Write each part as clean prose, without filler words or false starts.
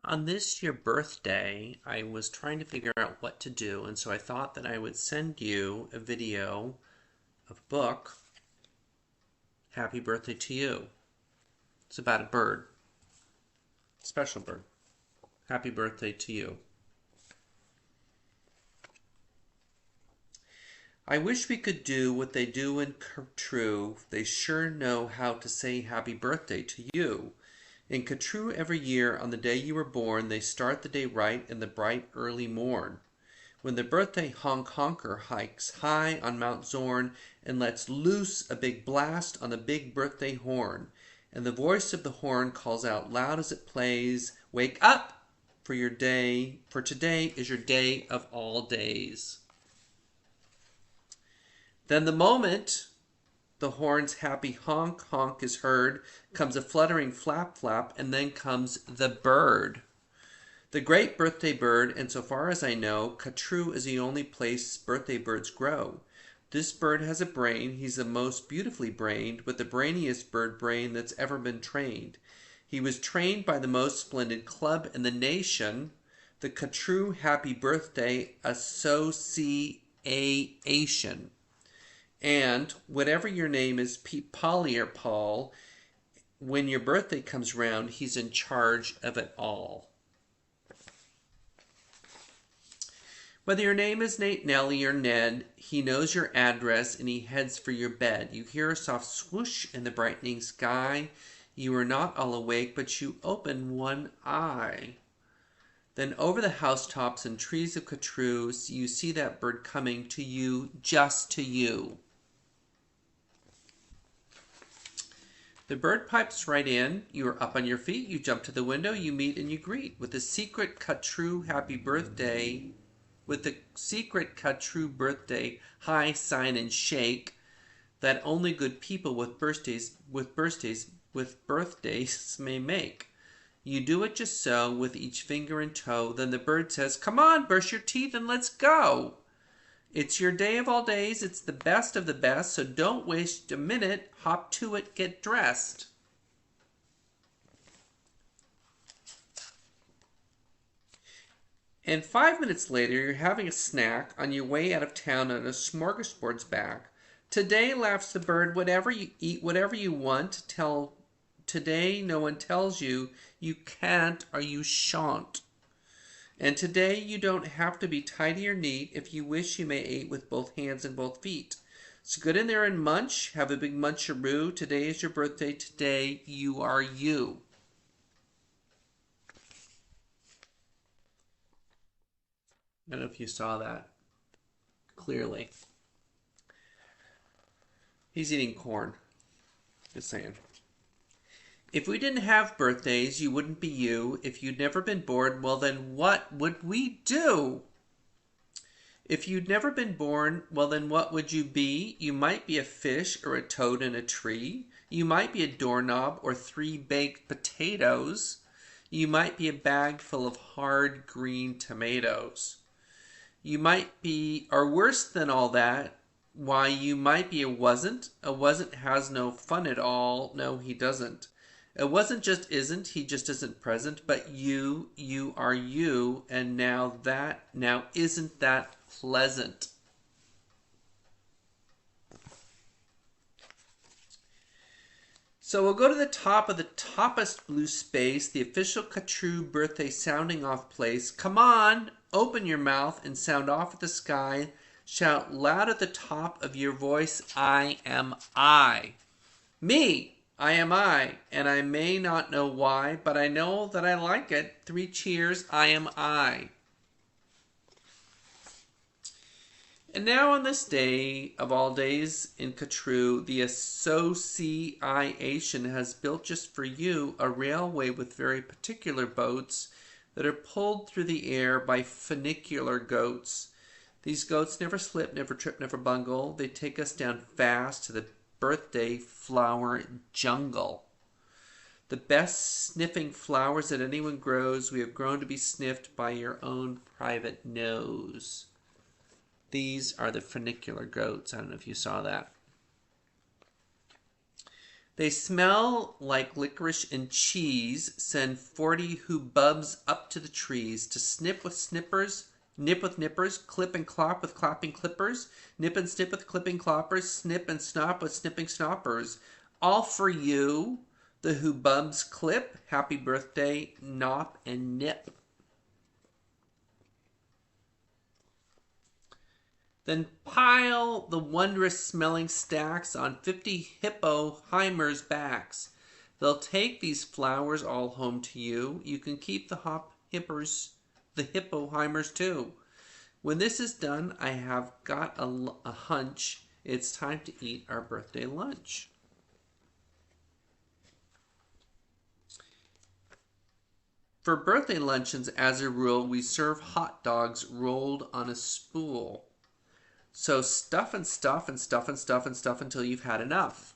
On this your birthday, I was trying to figure out what to do, and so I thought that I would send you a video of a book, Happy Birthday to You. It's about a bird, special bird. Happy birthday to you. I wish we could do what they do in True. They sure know how to say happy birthday to you. In Catrue every year, on the day you were born, they start the day right in the bright early morn. When the birthday honker hikes high on Mount Zorn and lets loose a big blast on the big birthday horn, and the voice of the horn calls out loud as it plays, "Wake up for your day, for today is your day of all days." Then the moment the horn's happy honk honk is heard, comes a fluttering flap flap, and then comes the bird. The great birthday bird, and so far as I know, Catrue is the only place birthday birds grow. This bird has a brain, he's the most beautifully brained, but the brainiest bird brain that's ever been trained. He was trained by the most splendid club in the nation, the Catrue Happy Birthday Association. And whatever your name is, Pete, Polly, or Paul, when your birthday comes round, he's in charge of it all. Whether your name is Nate, Nellie, or Ned, he knows your address and he heads for your bed. You hear a soft swoosh in the brightening sky. You are not all awake, but you open one eye. Then over the housetops and trees of Catrue, you see that bird coming to you, just to you. The bird pipes right in. You are up on your feet. You jump to the window. You meet and you greet with the secret Catrue happy birthday. With the secret Catrue birthday high sign and shake that only good people with birthdays may make. You do it just so, with each finger and toe. Then the bird says, "Come on, brush your teeth and let's go. It's your day of all days. It's the best of the best, so don't waste a minute. Hop to it, get dressed." And 5 minutes later, you're having a snack on your way out of town on a smorgasbord's back. "Today," laughs the bird, "whatever you eat, whatever you want. Today no one tells you you can't or you shan't. And today you don't have to be tidy or neat. If you wish, you may eat with both hands and both feet. So get in there and munch. Have a big muncharoo. Today is your birthday. Today you are you." I don't know if you saw that clearly. He's eating corn. Just saying. If we didn't have birthdays, you wouldn't be you. If you'd never been born, well then what would we do? If you'd never been born, well then what would you be? You might be a fish or a toad in a tree. You might be a doorknob or 3 baked potatoes. You might be a bag full of hard green tomatoes. You might be, or worse than all that, why, you might be a wasn't. A wasn't has no fun at all. No, he doesn't. A wasn't just isn't, he just isn't present, but you are you, and now isn't that pleasant? So we'll go to the top of the toppest blue space, the official Catrue birthday sounding off place. Come on, open your mouth and sound off at the sky. Shout loud at the top of your voice, "I am I." Me! I am I, and I may not know why, but I know that I like it. 3 cheers, I am I. And now on this day of all days in Catrue, the Association has built just for you a railway with very particular boats that are pulled through the air by funicular goats. These goats never slip, never trip, never bungle. They take us down fast to the birthday flower jungle. The best sniffing flowers that anyone grows, we have grown to be sniffed by your own private nose. These are the funicular goats. I don't know if you saw that. They smell like licorice and cheese. Send 40 hubbubs up to the trees to snip with snippers, nip with nippers, clip and clop with clopping clippers, nip and snip with clipping cloppers, snip and snop with snipping snoppers. All for you, the hubbubs clip. Happy birthday, Nop and Nip. Then pile the wondrous smelling stacks on 50 hippo-heimers' backs. They'll take these flowers all home to you. You can keep the hippo-heimers too. When this is done, I have got a hunch. It's time to eat our birthday lunch. For birthday luncheons, as a rule, we serve hot dogs rolled on a spool. So stuff and stuff and stuff and stuff and stuff until you've had enough.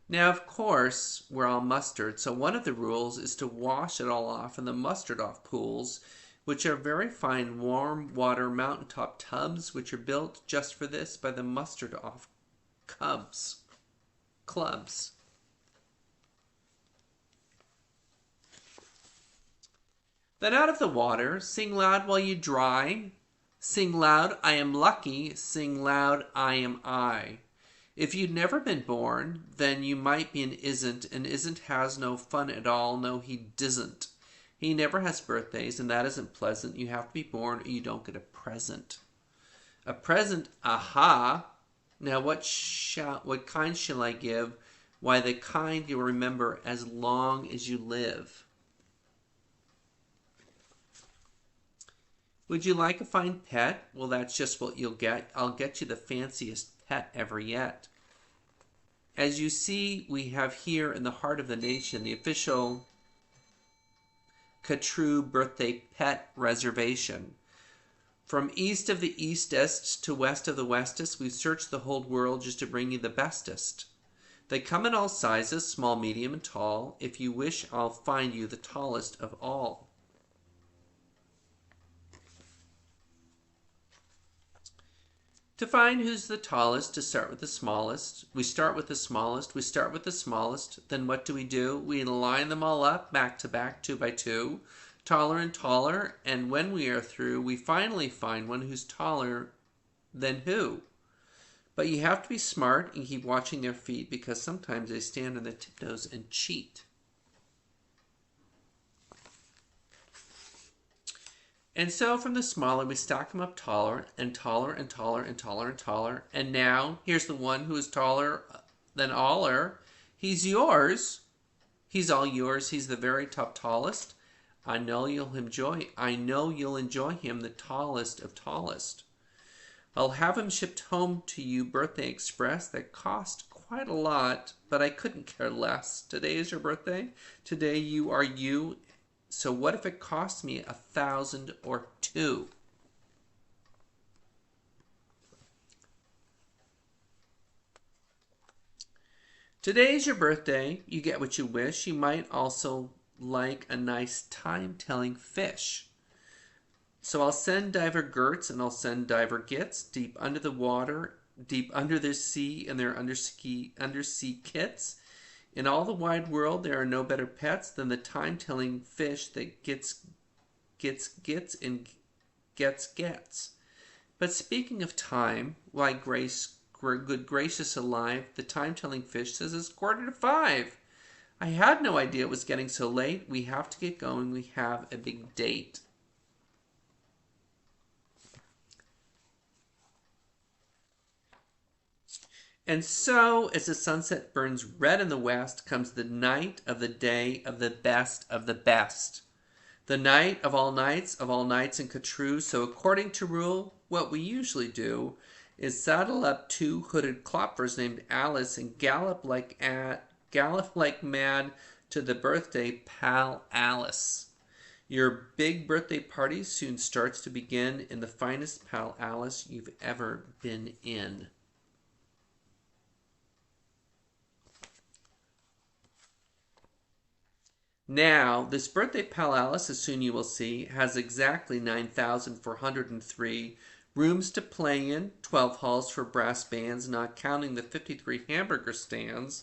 Now, of course, we're all mustard, so one of the rules is to wash it all off in the mustard off pools, which are very fine warm water mountaintop tubs, which are built just for this by the mustard off clubs. Then out of the water, sing loud while you dry. Sing loud, I am lucky. Sing loud, I am I. If you'd never been born, then you might be an isn't, and isn't has no fun at all. No, he disn't. He never has birthdays, and that isn't pleasant. You have to be born or you don't get a present. A present, aha. Now what kind shall I give? Why, the kind you'll remember as long as you live. Would you like a fine pet? Well, that's just what you'll get. I'll get you the fanciest pet ever yet. As you see, we have here in the heart of the nation the official Katru Birthday Pet Reservation. From east of the eastest to west of the westest, we've searched the whole world just to bring you the bestest. They come in all sizes, small, medium, and tall. If you wish, I'll find you the tallest of all. To find who's the tallest, to start with the smallest. We start with the smallest, we start with the smallest. Then what do? We line them all up, back to back, 2 by 2, taller and taller. And when we are through, we finally find one who's taller than who. But you have to be smart and keep watching their feet, because sometimes they stand on their tiptoes and cheat. And so from the smaller, we stack them up taller and taller and taller and taller and taller. And now, here's the one who is taller than aller. He's yours. He's all yours. He's the very top tallest. I know you'll enjoy him, the tallest of tallest. I'll have him shipped home to you, Birthday Express. That cost quite a lot, but I couldn't care less. Today is your birthday. Today you are you. So what if it costs me 1,000 or 2? Today's your birthday. You get what you wish. You might also like a nice time-telling fish. So I'll send Diver Gertz and I'll send Diver Gits deep under the water, deep under the sea in their undersea kits. In all the wide world, there are no better pets than the time-telling fish that gets and gets. But speaking of time, why, good gracious alive, the time-telling fish says it's 4:45. I had no idea it was getting so late. We have to get going. We have a big date. And so, as the sunset burns red in the west, comes the night of the day of the best of the best. The night of all nights in Katru. So according to rule, what we usually do is saddle up 2 hooded cloppers named Alice and gallop like mad to the birthday Pal Alice. Your big birthday party soon starts to begin in the finest Pal Alice you've ever been in. Now, this birthday Pal Alice, as soon you will see, has exactly 9,403 rooms to play in, 12 halls for brass bands, not counting the 53 hamburger stands.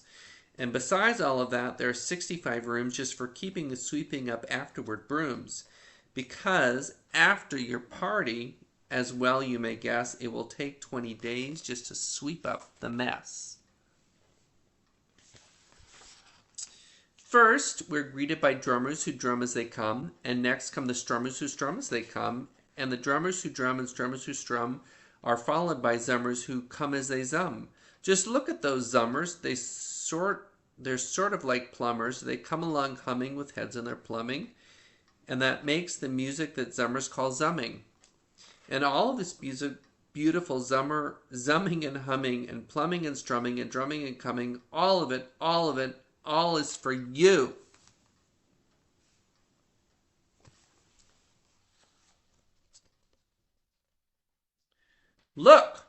And besides all of that, there are 65 rooms just for keeping the sweeping up afterward brooms. Because after your party, as well you may guess, it will take 20 days just to sweep up the mess. First, we're greeted by drummers who drum as they come, and next come the strummers who strum as they come, and the drummers who drum and strummers who strum are followed by zummers who come as they zum. Just look at those zummers. They're sort of like plumbers. They come along humming with heads in their plumbing, and that makes the music that zummers call zumming. And all of this music, beautiful zumming and humming and plumbing and strumming and drumming and coming, all of it, all is for you. Look!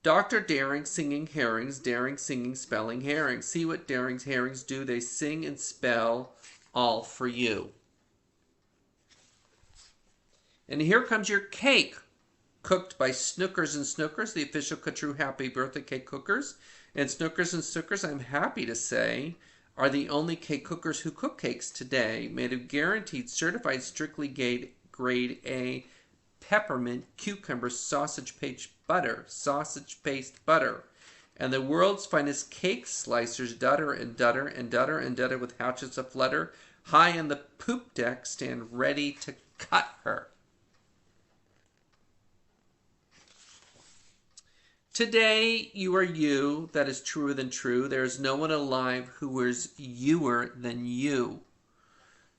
Dr. Daring singing herrings, Daring singing, spelling herrings. See what Daring's herrings do? They sing and spell all for you. And here comes your cake, cooked by Snookers and Snookers, the official Katru Happy Birthday Cake Cookers. And Snookers and Snookers, I'm happy to say, are the only cake cookers who cook cakes today, made of guaranteed certified strictly grade A peppermint cucumber sausage paste butter, and the world's finest cake slicers dutter with hatchets of flutter, high on the poop deck stand ready to cut her. Today you are you, that is truer than true. There is no one alive who is youer than you.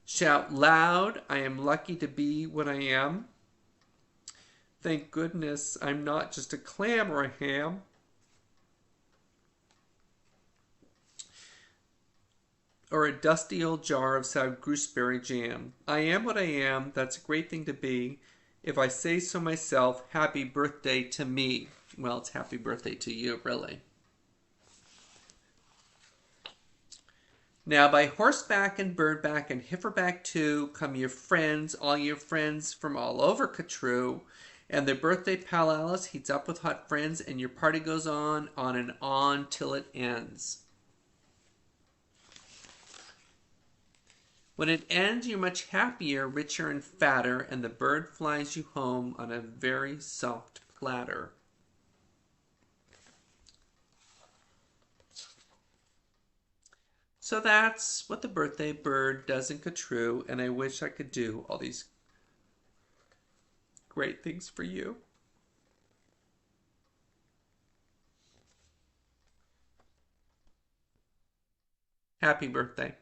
Shout loud, I am lucky to be what I am. Thank goodness I'm not just a clam or a ham. Or a dusty old jar of sour gooseberry jam. I am what I am, that's a great thing to be. If I say so myself, happy birthday to me. Well, it's happy birthday to you, really. Now, by horseback and birdback and heiferback too, come your friends, all your friends from all over Katru, and their birthday pal Alice heats up with hot friends, and your party goes on and on till it ends. When it ends, you're much happier, richer, and fatter, and the bird flies you home on a very soft platter. So that's what the birthday bird does in Katru, and I wish I could do all these great things for you. Happy birthday.